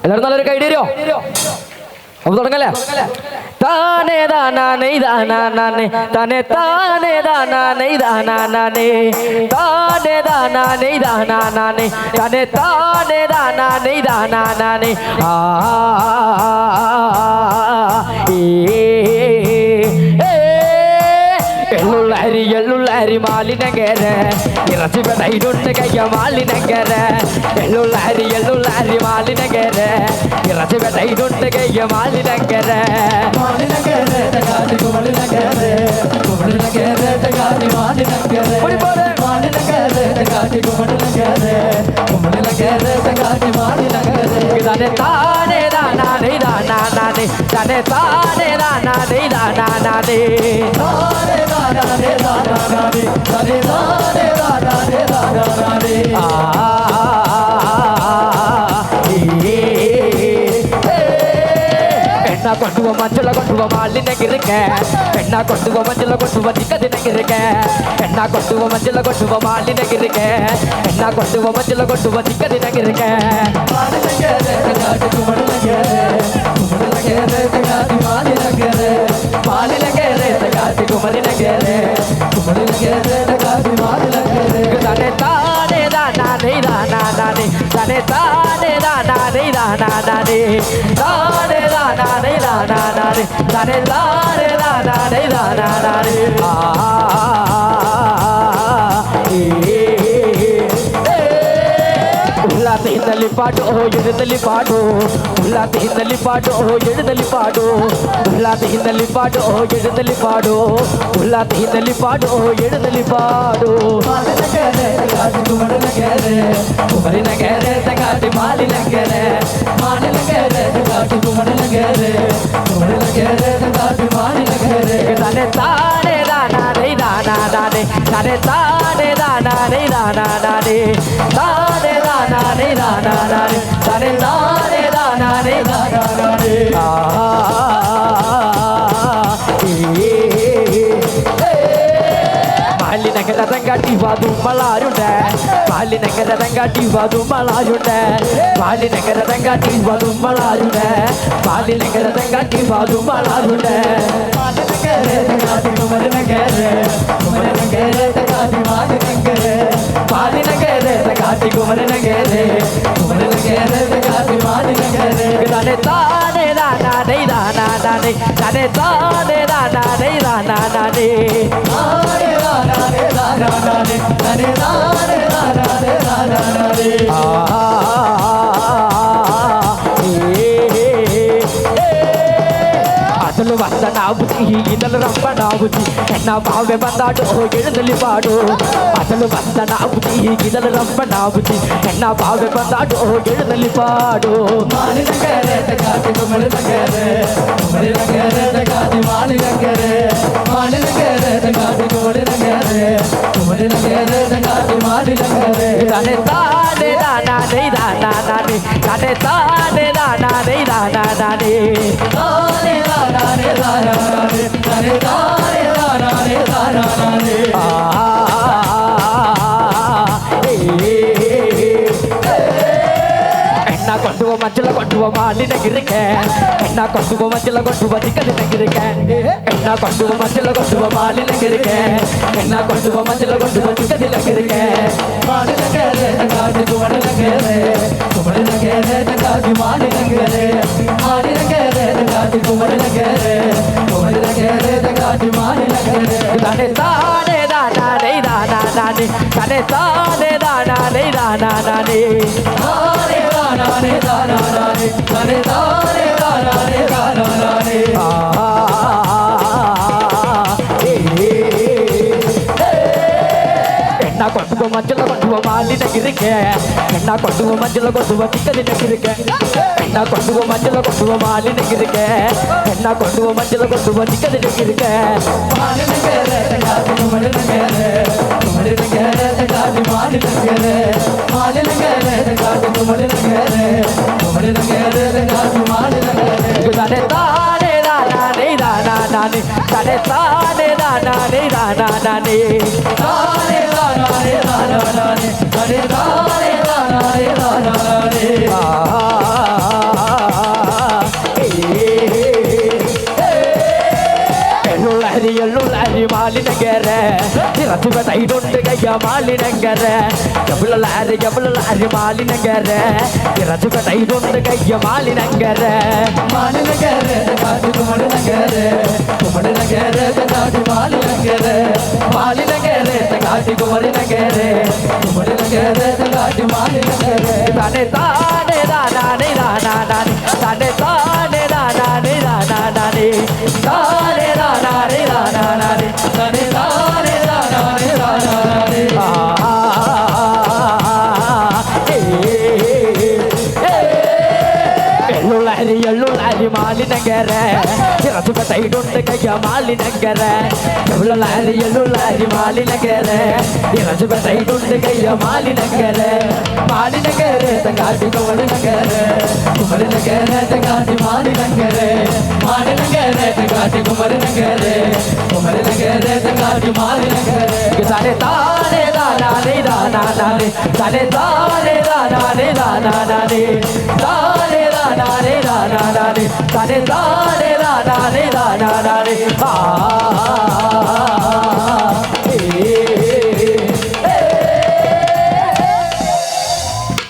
എല്ലാവരും നല്ലൊരു കൈഡീരോ അപ്പൊ തുടങ്ങല്ലേ താനേ ദാനാ നെയ്താനാ നാനേ താനേ താനേ ദാനാ നെയ്താനാ നാനേ താനേ ദാനാ നെയ്താനാ നാനേ താനേ താനേ ദാനാ നെയ്താനാ നാനേ ആ എള്ളുള്ളരി മാലിനകര ഇറച്ചി പെടയിലുണ്ട് കയ്യ മാലിനകര എള്ളുള്ളരി മാലിനകര ഇറച്ചി പെടയിലുണ്ട് കയ്യ മാലിനകര താനേ ദാനാ നെയ്താനാ നാനേ താനേ താനേ ദാനാ നെയ്താനാ നാനേ எண்ணா கொண்டுவ மஞ்சள கொண்டுவ மாலினங்க இருக்க எண்ணா கொண்டுவ மஞ்சள கொண்டுவ திக்கதினங்க இருக்க எண்ணா கொண்டுவ மஞ்சள கொண்டுவ மாலினங்க இருக்க எண்ணா கொண்டுவ மஞ்சள கொண்டுவ திக்கதினங்க இருக்க தானே தானே தானா நெய்தானா நானே தானே தானே தானா நெய்தானா நானே தானே தானா நெய்தானா நானே தானே தானே தானா நெய்தானா நானே ಉಲ್ಲಾಸದಲ್ಲಿ ಪಾಡು ಎಡದಲ್ಲಿ ಪಾಡು ಉಲ್ಲಾಸದಲ್ಲಿ ಪಾಡು ಎಡದಲ್ಲಿ ಪಾಡು ಉಲ್ಲಾಸದಲ್ಲಿ ಪಾಡು ಎಡದಲ್ಲಿ ಪಾಡು ಉಲ್ಲಾಸದಲ್ಲಿ ಪಾಡು ಎಡದಲ್ಲಿ ಪಾಡು ಕುಮರಿನ ಗೆರೆ ತಗಾಟಿ ಮಾಲಿನ ಗೆರೆ ಮಾಲಿನ ಗೆರೆ ತಗಾಟಿ ಕುಮರಿನ ಗೆರೆ ಕುಮರಿನ ಗೆರೆ ತಗಾಟಿ ಮಾಲಿನ ಗೆರೆ ತಾನೆ ತಾನೆ ದಾನಾ ನೈ ದಾನಾ ನಾನೇ ತಾನೆ ತಾನೆ ದಾನಾ ನೈ ದಾನಾ ನಾನೇ ತಾನೆ ದಾನಾ ನೈ ದಾನಾ ನಾನೇ ತಾನೆ ತಾನೆ ದಾನಾ ನೈ ದಾನಾ ನಾನೇ മാലിനഗര തങ്കാട്ടി വാതു മളാരുണ്ട് മാലിനഗര തങ്കാട്ടി വാതു മളാരുണ്ട് മാലിനഗര തങ്കാട്ടി വാതു മളാരുണ്ട് മാലിനഗര തങ്കാട്ടി വാതു മളാരുണ്ട് മാലിനഗര തങ്കാട്ടി കുമരനഗര കുമരനഗര തങ്കാട്ടി മാലിനഗര മാലിനഗര തങ്കാട്ടി കുമരനഗര കുമരനഗര തങ്കാട്ടി മാലിനഗര താനെ താനെ ദാനാ നൈ ദാനാ നാനേ താനെ താനെ ദാനാ നൈ ദാനാ നാനേ అసలు వంద నాబుతి ఇదలు రంప నాబుతి ఎన్న బావె బందాడు ఎడదలి పాడు అసలు వంద నాబుతి ఇదలు రంప నాబుతి ఎన్న బావె బందాడు ఎడదలి పాడు మాలినగరే తగాటి కుమరినగరే కుమరినగరే తగాటి మాలినగరే మాలినగరే తగాటి కుమరినగరే కుమరినగరే తగాటి మాలినగరే తనే తానే దానా నై దానా నానే తనే తానే దానా నై దానా నానే తానే దానా నై దానా నానే తనే తానే దానా నై దానా నానే எண்ணா கொண்டுவ மஞ்சள கொண்டுவ மாலினகிருக்க எண்ணா கொண்டுவ மஞ்சள கொண்டுவ திக்கதினகிருக்க எண்ணா கொண்டுவ மஞ்சள கொண்டுவ மாலினகிருக்க எண்ணா கொண்டுவ மஞ்சள கொண்டுவ திக்கதினகிருக்க மாலினகரே தகாதி குமரனகரே குமரனகரே தகாதி மாலினகரே மாலினகரே தகாதி குமரனகரே குமரனகரே தகாதி மாலினகரே தானே தானே தானா நை தானா நானே தானே தானே தானா நை தானா நானே தானே தானா நை தானா நானே தானே தானே தானா நை தானா நானே எண்ணா கொண்டுவ மஞ்சள கொண்டுவ மாலினகிருக்க எண்ணா கொண்டுவ மஞ்சள கொண்டுவ திக்கதினகிருக்க எண்ணா கொண்டுவ மஞ்சள கொண்டுவ மாலினகிருக்க எண்ணா கொண்டுவ மஞ்சள கொண்டுவ திக்கதினகிருக்க மாலினகரே தகாதி குமரனகரே குமரனகரே தகாதி மாலினகரே மாலினகரே தகாதி குமரனகரே குமரனகரே தகாதி மாலினகரே தானே தானே தானா நை தானா நானே தானே தானே தானா நை தானா நானே தானே தானா நை தானா நானே தானே தானே தானா நை தானா நானே ರಜುಗ ತೈಡೊಂದು ಕೈಯ ಮಾಲಿನಂಗರ ಎಬಳಲಾರಿ ಮಾಲಿನಂಗರ ರಜುಗ ತೈಡೊಂದು ಕೈಯ ಮಾಲಿನಂಗರ மாலினகர காட்டு குமரனகர குமரனகர காட்டு மாலினகர மாலினகர காட்டு குமரனகர குமரனகர காட்டு மாலினகர தானே தானே தானே தானே தானே தானே தானே தானே தானே தானே தானே தானே தானே தானே தானே ಎಳ್ಳುಲಾರಿ ಮಾಲಿನಗರ ರಜುಗ ತೈಡೊಂದು ಕೈಯ ಮಾಲಿನಗರ ಎಳ್ಳುಲಾರಿ ಮಾಲಿನಗರ ರಜುಗ ತೈಡೊಂದು ಕೈಯ ಮಾಲಿನಗರ மாலினகர காட்டு குமரனகர குமரனகர காட்டு மாலினகர மாலினகர காட்டு குமரனகர குமரனகர காட்டு மாலினகர தானே தானே தானே தானே தானே தானே தானே தானே தானே தானே தானே தானே தானே தானே தானே தானே